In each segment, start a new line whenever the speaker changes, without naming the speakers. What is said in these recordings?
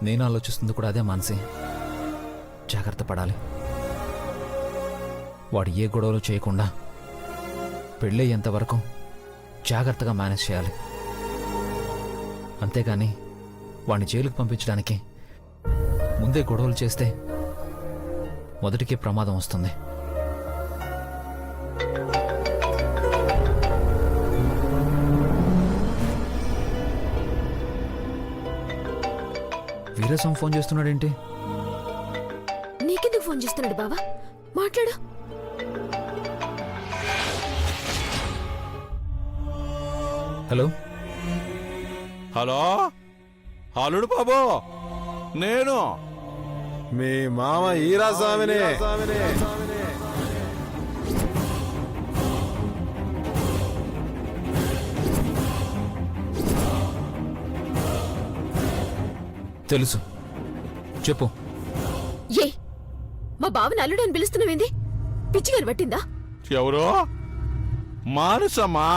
నేను ఆలోచిస్తుంది కూడా అదే మానసి. జాగ్రత్త పడాలి. వాడు ఏ గొడవలు చేయకుండా పెళ్ళయ్యేంత వరకు జాగ్రత్తగా మేనేజ్ చేయాలి. అంతేగాని వాడిని జైలుకు పంపించడానికి ముందే గొడవలు చేస్తే మొదటికే ప్రమాదం వస్తుంది. వీరసం ఫోన్ చేస్తున్నాడేంటి?
నీకెందుకు ఫోన్ చేస్తున్నాడు బావా? మాట్లాడు.
హలో
హలో, అల్లుడు బాబు, నేను
మీ మామ ఈరాస్వామిని.
తెలుసు, చెప్పు.
ఏ మా బావని అల్లుడు అని పిలుస్తున్నావేంది? పిచ్చిగాని పట్టిందా?
ఎవరు? మానసమ్మా,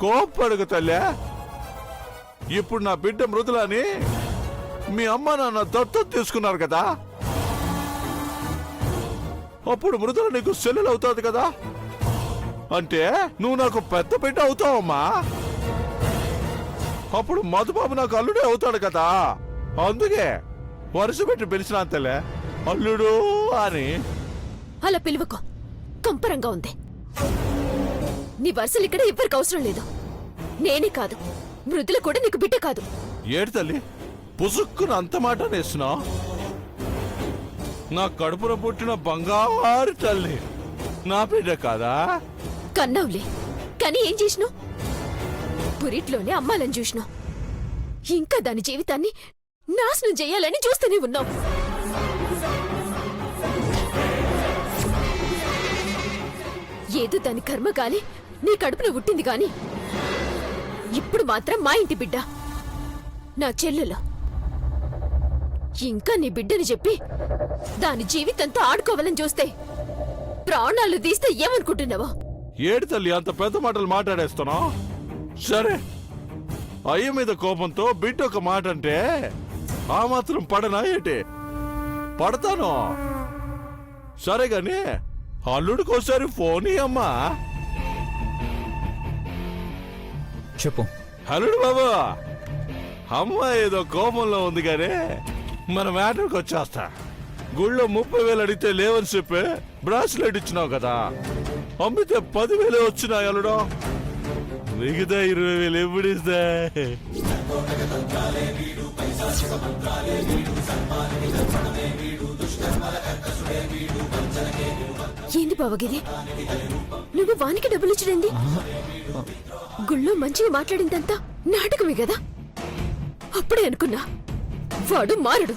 కోప్పడుగు తల్లే. ఇప్పుడు నా బిడ్డ మృదులని మీ అమ్మ నాన్న దత్తత తీసుకున్నారు కదా, అప్పుడు మృదుల నీకు సెల్లులు అవుతుంది కదా, అంటే నువ్వు నాకు పెద్ద బిడ్డ అవుతావమ్మా. అప్పుడు మధుబాబు నాకు అల్లుడే అవుతాడు కదా, అందుకే వరుస పెట్టి పిలిచిన అంతలే అల్లుడు అని.
అలా పిలువకో, కంపరంగా ఉంది. నీ వరుసలు ఇక్కడ ఎవ్వరికి అవసరం లేదు. నేనే కాదు, మృదుల కూడా నీకు బిడ్డ కాదు.
ఏడు తల్లి, పుసుక్కున అంత మాట నేస్తున్నావు? నా కడుపున పుట్టిన బంగారు తల్లి నా బిడ్డ కాదా?
కన్నావులే, కానీ ఏం చేసినావు? పురిట్లోనే అమ్మాలని చూసినావు. ఇంకా దాని జీవితాన్ని నాశనం చెయ్యాలని చూస్తూనే ఉన్నావు. ఏదో దాని కర్మగాలి నీ కడుపున పుట్టింది గాని ఇప్పుడు మాత్రం మా ఇంటి బిడ్డ, నా చెల్లెలు. ఇంకా నీ బిడ్డని చెప్పి దాని జీవితంతో ఆడుకోవాలని చూస్తే ప్రాణాలు తీస్తే ఏమనుకుంటున్నావో?
ఏడు తల్లి, అంత పెద్ద మాటలు మాట్లాడేస్తున్నావు? సరే, అయ్య మీద కోపంతో బిడ్డ ఒక మాట అంటే ఆ మాత్రం పడనా ఏంటి? పడతాను. సరే గాని అల్లుడికోసారి ఫోన్ అమ్మా.
చెప్పు.
అల్లుడు బాబు, అమ్మ ఏదో కోపంలో ఉంది కానీ మన మ్యాటర్కి వచ్చేస్తా. గుళ్ళో 30,000 అడిగితే లేవని చెప్పి బ్రాస్లెట్ ఇచ్చినావు కదా, అమ్మితే 10,000 వచ్చినాయి అల్లుడు. మిగతా 20,000 ఎప్పుడు ఇస్తా?
ఏంది బావగిరి, నువ్వు వానికి డబ్బులు ఇచ్చడండి? గుళ్ళో మంచిగా మాట్లాడిందంతా నాటకమే కదా. అప్పుడే అనుకున్నా వాడు మారుడు.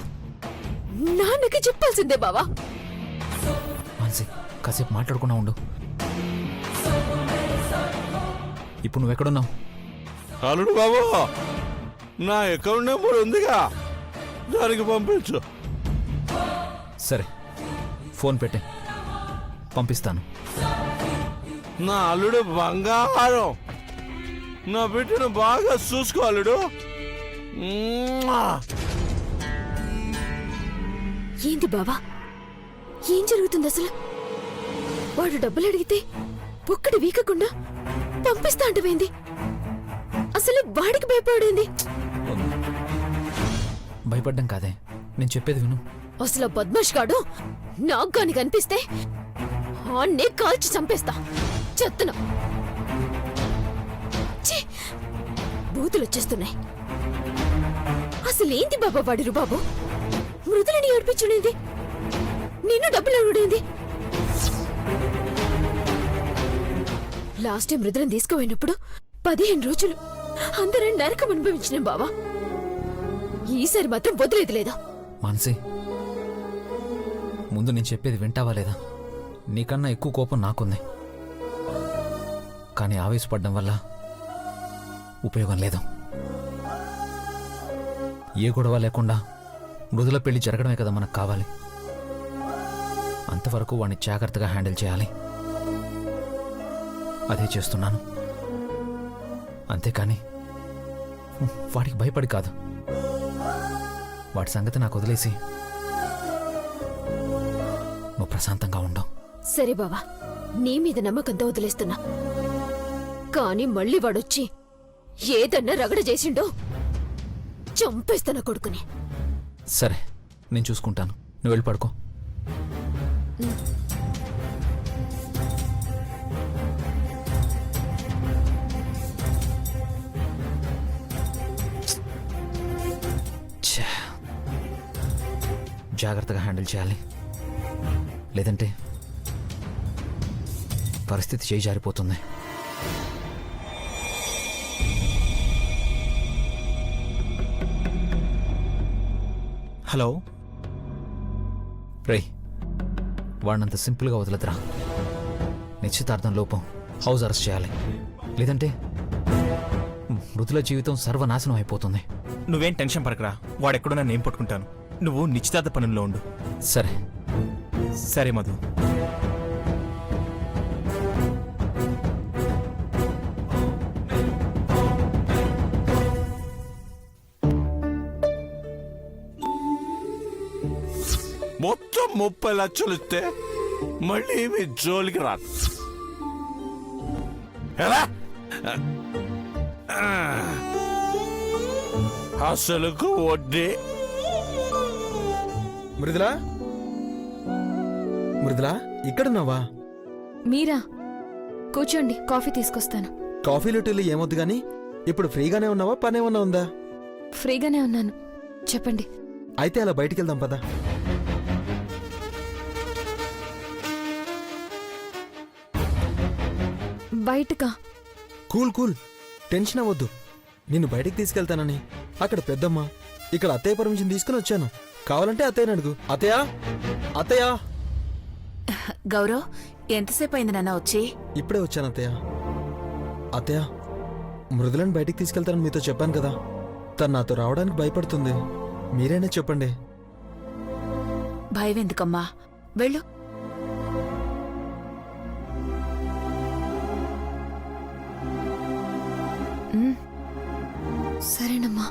నాన్నకి చెప్పాల్సిందే బావా.
మానసి, కాసేపు మాట్లాడుకున్నా ఉండు. ఇప్పుడు నువ్వెక్కడున్నావు?
అల్లుడు బాబు, నా అకౌంట్ నెంబర్ ఉందిగా, దానికి పంపించు.
సరే, ఫోన్ పెట్టే, పంపిస్తాను.
నా అల్లుడు బంగారం, నా బిడ్డను బాగా చూసుకో అల్లుడు.
ఏంది బావా, ఏం జరుగుతుంది అసలు? వాడు డబ్బులు అడిగితే ఒక్కడి వీకకుండా పంపిస్తా అంటవేంది? అసలు వాడికి భయపడేంది?
భయపడ్డం కాదే, నేను చెప్పేది విను.
అసలు బద్మాష్ గాడు నాకు గాని కనిపిస్తే ఆన్నే కాల్చి చంపేస్తా. చెత్తను బూతులు వచ్చేస్తున్నాయి. అసలేంది బాబా వాడిరు బాబు? మృదులని ఏడిపించుడేంది? నిన్ను డబ్బులు అడుగుడేంది? లాస్ట్ టైం మృదులను తీసుకుపోయినప్పుడు 15 రోజులు అందరం నరకం అనుభవించినాం బావా. ఈసారి మాత్రం వదిలేదు లేదా?
మానసి, ముందు నేను చెప్పేది వింటావా లేదా? నీకన్నా ఎక్కువ కోపం నాకుంది, కానీ ఆవేశపడ్డం వల్ల ఉపయోగం లేదు. ఏ గొడవ లేకుండా మృదుల పెళ్లి జరగడమే కదా మనకు కావాలి. అంతవరకు వాడిని జాగ్రత్తగా హ్యాండిల్ చేయాలి. అదే చేస్తున్నాను. అంతేకాని వాడికి భయపడి కాదు. వాటి సంగతి నాకు వదిలేసి నువ్వు ప్రశాంతంగా ఉండవు.
సరే బావా, నీ మీద నమ్మకంతో వదిలేస్తున్నా. కానీ మళ్ళీ వాడొచ్చి ఏదన్నా రగడ చేసిండో చంపేస్తాన కొడుకుని.
సరే, నేను చూసుకుంటాను. నువ్వు వెళ్ళి పడుకో. ఛే, జాగ్రత్తగా హ్యాండిల్ చేయాలి, లేదంటే పరిస్థితి చేయి జారిపోతుంది.
హలో.
రేయ్, వాడినంత సింపుల్గా వదలదురా. నిశ్చితార్థం లోపం హౌస్ అరెస్ట్ చేయాలి, లేదంటే మృతుల జీవితం సర్వనాశనం అయిపోతుంది.
నువ్వేం టెన్షన్ పడకరా, వాడెక్కడో నేను పట్టుకుంటాను. నువ్వు నిశ్చితార్థ పనుల్లో ఉండు.
సరే.
సరే మధు.
మొత్తం 30 లక్షలు ఇస్తే మళ్ళీ మీ జోలికి రాదు. ఎలా? అసలుకు వడ్డీ.
మృదులా, మృదులా, ఇక్కడున్నావా?
మీరా? కూర్చోండి, కాఫీ తీసుకొస్తాను.
కాఫీలు టీలు ఏమొద్దు గాని ఇప్పుడు ఫ్రీగానే ఉన్నావా, పనేమన్నా ఉందా?
ఫ్రీగానే ఉన్నాను, చెప్పండి.
అయితే అలా బయటికి వెళ్దాం పదా.
బయటకా?
కూల్ కూల్, టెన్షన్ అవ్వద్దు. నిన్ను బయటికి తీసుకెళ్తానని అక్కడ పెద్దమ్మ, ఇక్కడ అత్తయ్య పర్మిషన్ తీసుకుని వచ్చాను. కావాలంటే అత్తయ్యని అడుగు. అత్తయ్య, అత్తయ్య.
గౌరవ్, ఎంతసేపు అయింది నాన్న వచ్చి?
ఇప్పుడే వచ్చాను అత్తయ్య. అత్తయ్య, మృదులను బయటికి తీసుకెళ్తానని మీతో చెప్పాను కదా, తను నాతో రావడానికి భయపడుతుంది. మీరైనా చెప్పండి.
భయం ఎందుకమ్మా, వెళ్ళు.
సరేనమ్మా.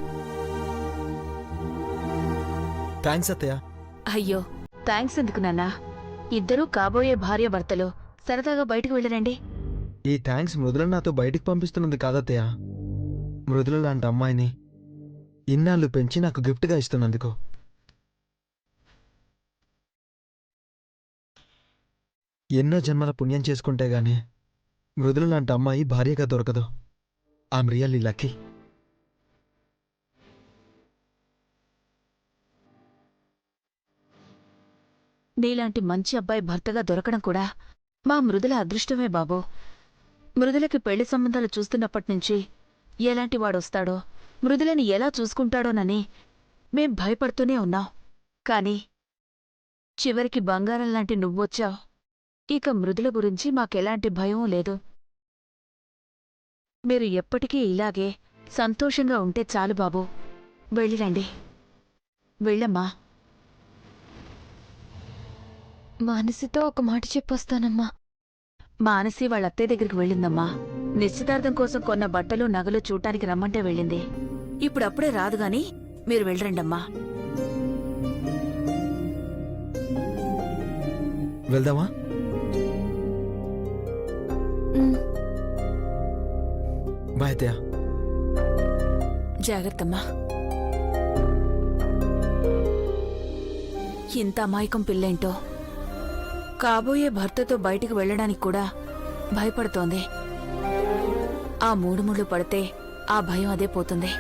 థ్యాంక్స్ అత్తయ్య.
అయ్యో, థ్యాంక్స్ ఎందుకు నాన్నా? ఇద్దరూ కాబోయే భార్య భర్తలు సరదాగా బయటకు వెళ్ళరండి.
ఈ థ్యాంక్స్ మృదులను నాతో బయటికి పంపిస్తున్నది కాదత్తయ్య, మృదుల లాంటి అమ్మాయిని ఇన్నాళ్ళు పెంచి నాకు గిఫ్ట్గా ఇస్తున్నందుకు. ఎన్నో జన్మల పుణ్యం చేసుకుంటే గాని మృదుల లాంటి అమ్మాయి భార్యగా దొరకదు. I'm really lucky.
నీలాంటి మంచి అబ్బాయి భర్తగా దొరకడం కూడా మా మృదుల అదృష్టమే బాబు. మృదులకి పెళ్లి సంబంధాలు చూస్తున్నప్పటినుంచి ఎలాంటి వాడొస్తాడో, మృదులని ఎలా చూసుకుంటాడోనని మేం భయపడుతూనే ఉన్నాం. కాని చివరికి బంగారం లాంటి నువ్వొచ్చావు. ఇక మృదుల గురించి మాకెలాంటి భయం లేదు. మీరు ఎప్పటికీ ఇలాగే సంతోషంగా ఉంటే చాలు బాబూ. వెళ్ళిరండి. వెళ్ళమ్మా.
మానసితో ఒక మాట చెప్పొస్తానమ్మా.
మానసి వాళ్ళ అత్తయ్య దగ్గరికి వెళ్ళిందమ్మా. నిశ్చితార్థం కోసం కొన్న బట్టలు నగలు చూడటానికి రమ్మంటే వెళ్ళింది. ఇప్పుడప్పుడే రాదుగాని మీరు వెళ్ళరండమ్మా.
వెళ్దామా? బాయ్ అత్తయ్య.
జాగ్రత్తమ్మా. ఇంత అమాయకం పిల్లేంటో, కాబోయే భర్తతో బయటికి వెళ్ళడానికి కూడా భయపడుతోంది. ఆ మూడు ముళ్ళు పడితే ఆ భయం అదే పోతుంది.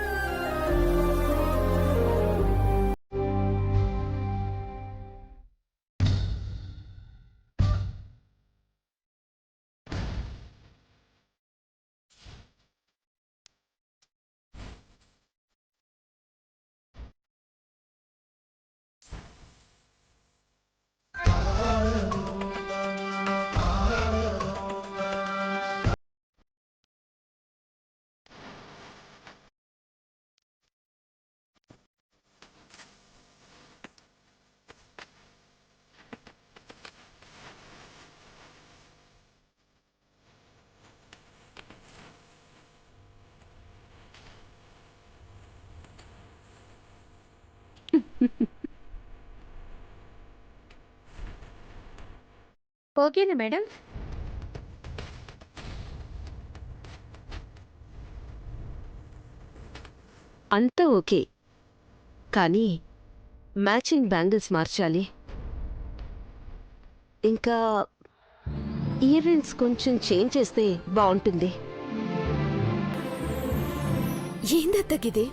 ఓకేనా మేడం?
అంతా ఓకే, కానీ మ్యాచింగ్ బ్యాంగిల్స్ మార్చాలి. ఇంకా ఇయర్ రింగ్స్ కొంచెం చేంజ్ చేస్తే బాగుంటుంది.
ఏందత్తగిది?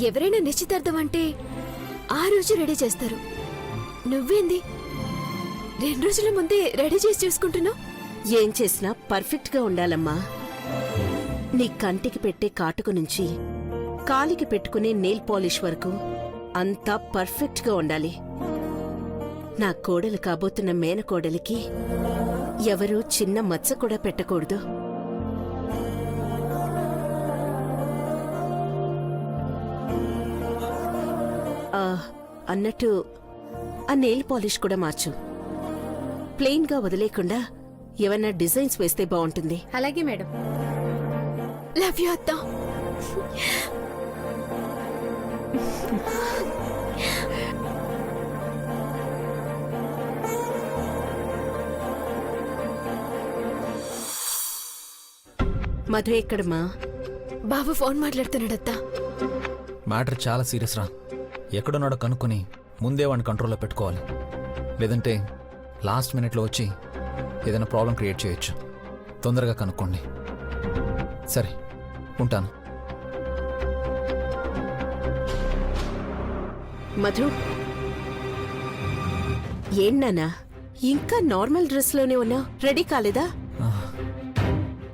ఎవరైనా నిశ్చితార్థం అంటే ఆ రోజు రెడీ చేస్తారు. నువ్వేంది 2 రోజుల ముందే రెడీ చేసి చూసుకుంటున్నావు?
ఏం చేసినా పర్ఫెక్ట్గా ఉండాలమ్మా. నీ కంటికి పెట్టే కాటుకు నుంచి కాలికి పెట్టుకునే నెయిల్ పాలిష్ వరకు అంతా పర్ఫెక్ట్గా ఉండాలి. నా కోడలు కాబోతున్న మేనకోడలికి ఎవరూ చిన్న మచ్చ కూడా పెట్టకూడదు. అన్నట్టు ఆ నెయిల్ పాలిష్ కూడా మార్చు. ప్లెయిన్గా వదిలేకుండా ఏమన్నా డిజైన్స్ వేస్తే బాగుంటుంది.
అలాగే మేడం.
లవ్ యూ అత్త.
మధు ఎక్కడమ్మా?
బాబు ఫోన్ మాట్లాడుతున్నాడత్తా.
మ్యాటర్ చాలా సీరియస్ రా. ఎక్కడున్నాడో కనుక్కొని ముందే వాడిని కంట్రోల్లో పెట్టుకోవాలి. లేదంటే లాస్ట్ మినిట్లో వచ్చి ఏదైనా ప్రాబ్లం క్రియేట్ చేయొచ్చు. తొందరగా కనుక్కోండి. సరే, ఉంటాను.
మధు, ఏంటన్నా ఇంకా నార్మల్ డ్రెస్లోనే ఉన్నా? రెడీ కాలేదా?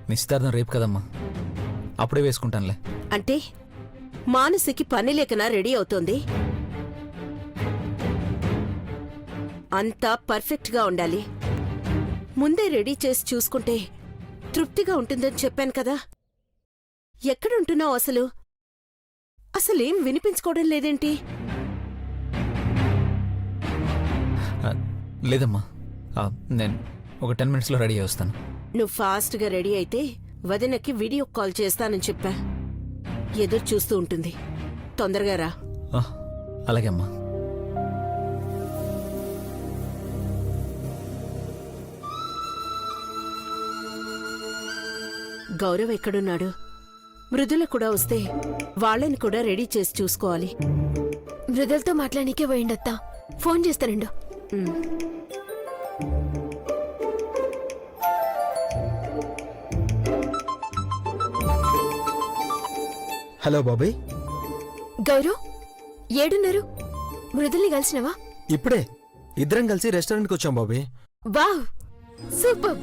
నిశ్చితార్థం రేపు కదమ్మా, అప్పుడే వేసుకుంటానులే.
అంటే మానసికి పని లేకనా రెడీ అవుతోంది? అంతా పర్ఫెక్ట్గా ఉండాలి. ముందే రెడీ చేసి చూసుకుంటే తృప్తిగా ఉంటుందని చెప్పాను కదా. ఎక్కడుంటున్నావు అసలు? అసలేం వినిపించుకోవడం లేదేంటి?
లేదమ్మా, నేను ఒక 10 మినిట్స్లో రెడీ అయ్యి వస్తాను.
నువ్వు ఫాస్ట్గా రెడీ అయితే వదినకి వీడియో కాల్ చేస్తానని చెప్పా. ఎదురు చూస్తూ ఉంటుంది. తొందరగా రా.
అలాగే అమ్మా.
గౌరవ్ ఎక్కడున్నాడు? మృదుల కూడా వస్తే వాళ్ళని కూడా రెడీ చేసి చూసుకోవాలి.
మృదులతో మాట్లాడనీకే పోయిండత్తా. ఫోన్ చేస్తానండు.
హలో బాబాయ్.
గౌరవ్ ఏడున్నారు? మృదుల్ని కలిసినవా?
ఇప్పుడే ఇద్దరం కలిసి రెస్టారెంట్కి వచ్చాం బాబాయ్.
Wow, super.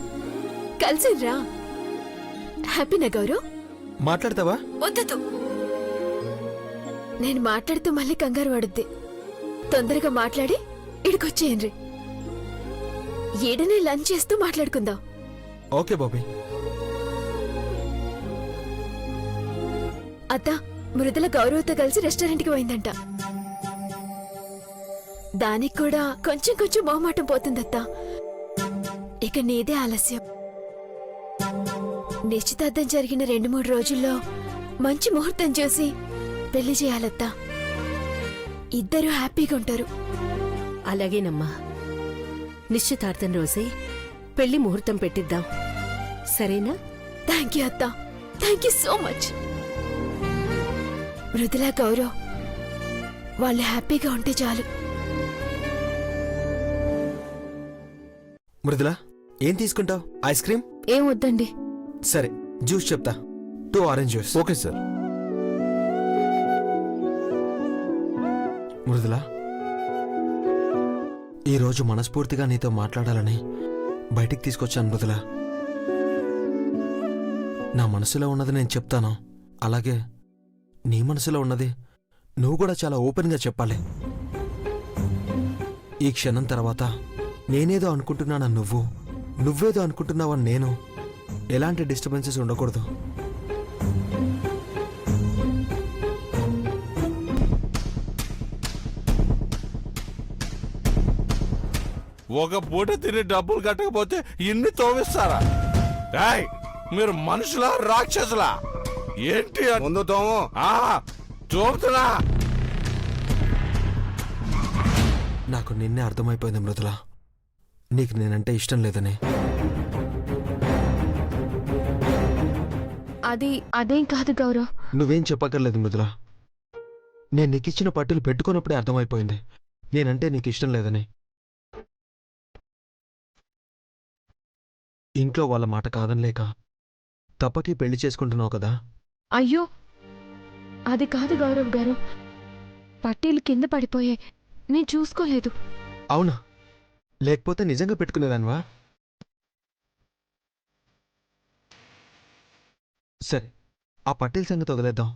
కలిసిర్రా? హ్యాపీనా గౌరవ్?
మాట్లాడతావా?
వద్దు, నేను మాట్లాడుతూ మళ్ళీ కంగారు పడుద్ది. తొందరగా మాట్లాడి ఇడికొచ్చేయండి. ఏడనే లంచ్ చేస్తూ మాట్లాడుకుందాం.
ఓకే బాబాయ్.
అత్త, మృదుల గౌరవతో కలిసి రెస్టారెంట్కి పోయిందంట. దానికి కూడా కొంచెం కొంచెం మొహమాటం పోతుందత్త. ఇక నీదే ఆలస్యం. నిశ్చితార్థం జరిగిన 2-3 రోజుల్లో మంచి ముహూర్తం చూసి పెళ్లి చేయాలత్తా. ఇద్దరూ హ్యాపీగా ఉంటారు.
అలాగేనమ్మా. నిశ్చితార్థం రోజే పెళ్లి ముహూర్తం పెట్టిద్దాం. సరేనా?
థ్యాంక్ యూ అత్త. Thank you so much. Mridula Gaurav వాళ్ళు హ్యాపీగా ఉంటే చాలు.
మృదుల, ఏం తీసుకుంటావు? Ice cream?
ఏం వద్దండి.
సరే, జ్యూస్ చెప్తా. 2 orange juice.
Okay sir.
Mridula, ఈరోజు మనస్ఫూర్తిగా నీతో మాట్లాడాలని బయటికి తీసుకొచ్చాను మృదుల. నా మనసులో ఉన్నది నేను చెప్తాను. అలాగే నీ మనసులో ఉన్నది నువ్వు కూడా చాలా ఓపెన్గా చెప్పాలి. ఈ క్షణం తర్వాత నేనేదో అనుకుంటున్నానని నువ్వేదో అనుకుంటున్నావని నేను, ఎలాంటి డిస్టర్బెన్సెస్ ఉండకూడదు.
ఒక పూట తిని డబ్బులు కట్టకపోతే ఇన్ని తోవిస్తారా? ఏయ్, మీరు మనుషులా రాక్షసులా ఏంటి? ముందు తోము. తోముతున్నా.
నాకు నిన్నే అర్థమైపోయింది మృదుల. నీకు నేనంటే ఇష్టం లేదని.
అదేం కాదు గౌరవ్.
నువ్వేం చెప్పక్కర్లేదు మృదుల. నేను నీకిచ్చిన పట్టులు పెట్టుకున్నప్పుడే అర్థమైపోయింది నేనంటే నీకు ఇష్టం లేదని. ఇంట్లో వాళ్ళ మాట కాదనిలేక తప్పకి పెళ్లి చేసుకుంటున్నావు కదా.
అయ్యో అది కాదు గౌరవ్ గారు, పట్టీలు కింద పడిపోయాయి, నేను చూసుకోలేదు.
అవునా? లేకపోతే నిజంగా పెట్టుకునేదానివా? సరే, ఆ పట్టీల సంగతి వదిలేద్దాం.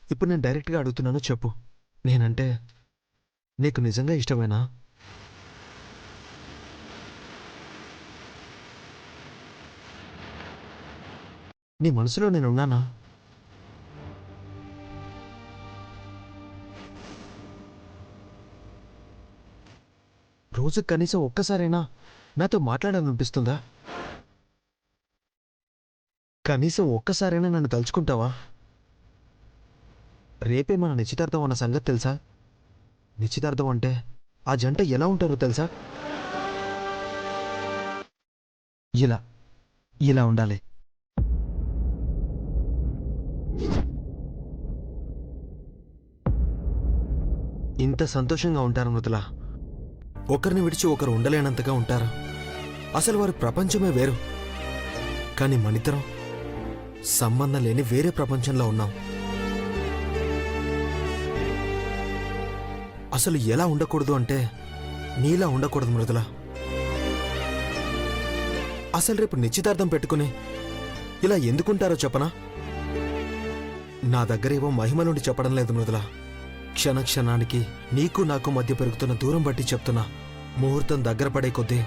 ఇప్పుడు నేను డైరెక్ట్గా అడుగుతున్నాను, చెప్పు. నేనంటే నీకు నిజంగా ఇష్టమేనా? నీ మనసులో నేనున్నానా? రోజు కనీసం ఒక్కసారైనా నాతో మాట్లాడాలనిపిస్తుందా? కనీసం ఒక్కసారైనా నన్ను తలుచుకుంటావా? రేపే మన నిశ్చితార్థం అన్న సంగతి తెలుసా? నిశ్చితార్థం అంటే ఆ జంట ఎలా ఉంటారో తెలుసా? ఇలా ఉండాలి. ఇంత సంతోషంగా ఉంటారు మృదుల. ఒకరిని విడిచి ఒకరు ఉండలేనంతగా ఉంటారు. అసలు వారి ప్రపంచమే వేరు. కానీ మనిద్దరం సంబంధం లేని వేరే ప్రపంచంలో ఉన్నాం. అసలు ఎలా ఉండకూడదు అంటే నీలా ఉండకూడదు మృదుల. అసలు రేపు నిశ్చితార్థం పెట్టుకుని ఇలా ఎందుకుంటారో చెప్పనా? నా దగ్గరేవో మహిమలుండి చెప్పడం లేదు మృదుల. క్షణక్షణానికి నీకు నాకు మధ్య పెరుగుతున్న దూరం బట్టి చెప్తున్నా. ముహూర్తం దగ్గర పడే కొద్దీ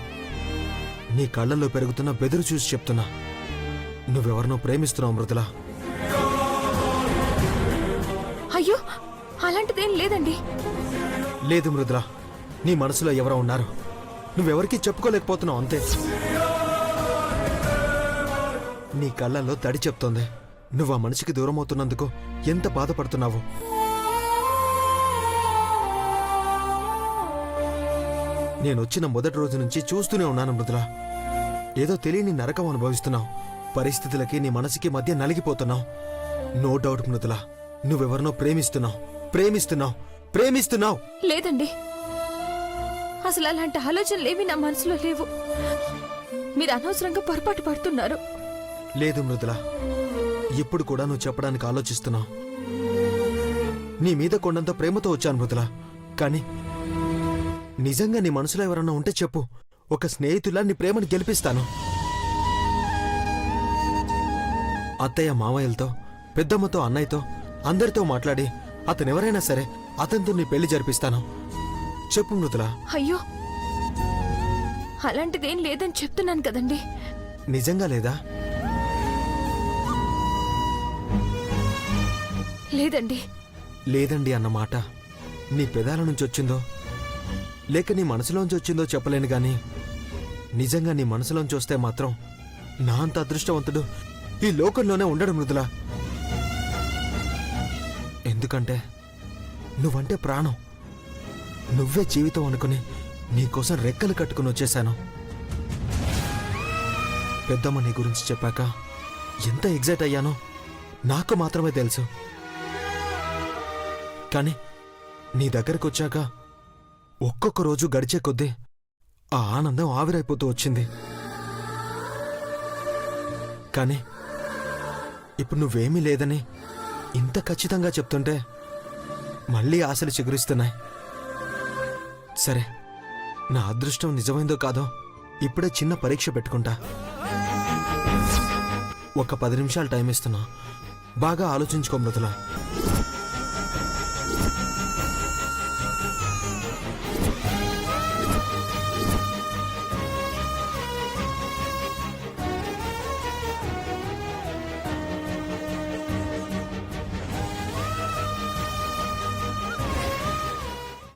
నీ కళ్ళల్లో పెరుగుతున్న బెదురు చూసి చెప్తున్నా. నువ్వెవరినో ప్రేమిస్తున్నావు మృదుల.
అయ్యో అలాంటిదేం లేదండి.
లేదు మృదుల, నీ మనసులో ఎవరో ఉన్నారు. నువ్వెవరికీ చెప్పుకోలేకపోతున్నావు అంతే. నీ కళ్ళల్లో తడి చెప్తోంది. నువ్వు ఆ మనిషికి దూరం అవుతున్నందుకు ఎంత బాధపడుతున్నావు. నేనొచ్చిన మొదటి రోజు నుంచి చూస్తూనే ఉన్నాను మృదుల. ఏదో తెలియని నరకం అనుభవిస్తున్నావు. పరిస్థితులకి నీ మనసుకి మధ్య నలిగిపోతున్నావు. నో డౌట్ మృదుల, నువ్వెవరినో ప్రేమిస్తున్నావు.
లేదండి, అసలు అలాంటి ఆలోచనలేవి నా మనసులో లేవు. మీరు అనవసరంగా పొరపాటు పడుతున్నారు.
లేదు మృదుల, ఇప్పుడు కూడా నువ్వు చెప్పడానికి ఆలోచిస్తున్నావు. నీ మీద కొండంత ప్రేమతో వచ్చాను మృదుల. కానీ నిజంగా నీ మనసులో ఎవరన్నా ఉంటే చెప్పు. ఒక స్నేహితులా నీ ప్రేమను గెలిపిస్తాను. అత్తయ్య మామయ్యలతో, పెద్దమ్మతో, అన్నయ్యతో, అందరితో మాట్లాడి అతనెవరైనా సరే అతనితో నీ పెళ్లి జరిపిస్తాను. చెప్పు మృదుల.
అయ్యో అలాంటిదేం లేదని చెప్తున్నాను కదండి.
నిజంగా లేదా?
లేదండి.
లేదండి అన్న మాట నీ పెదాల నుంచి వచ్చిందో లేక నీ మనసులోంచి వచ్చిందో చెప్పలేను గాని నిజంగా నీ మనసులోంచి వస్తే మాత్రం నా అంత అదృష్టవంతుడు ఈ లోకంలోనే ఉండడు మృదుల. ఎందుకంటే నువ్వంటే ప్రాణం. నువ్వే జీవితం అనుకుని నీకోసం రెక్కలు కట్టుకుని వచ్చేశాను. పెద్దమ్మ నీ గురించి చెప్పాక ఎంత ఎగ్జైట్ అయ్యానో నాకు మాత్రమే తెలుసు. కానీ నీ దగ్గరకు వచ్చాక ఒక్కొక్క రోజు గడిచే కొద్దీ ఆ ఆనందం ఆవిరైపోతూ వచ్చింది. కానీ ఇప్పుడు నువ్వేమీ లేదని ఇంత ఖచ్చితంగా చెప్తుంటే మళ్ళీ ఆశలు చిగురిస్తున్నాయి. సరే, నా అదృష్టం నిజమైందో కాదో ఇప్పుడే చిన్న పరీక్ష పెట్టుకుంటా. ఒక 10 నిమిషాలు టైం ఇస్తున్నా. బాగా ఆలోచించుకో మృదుల.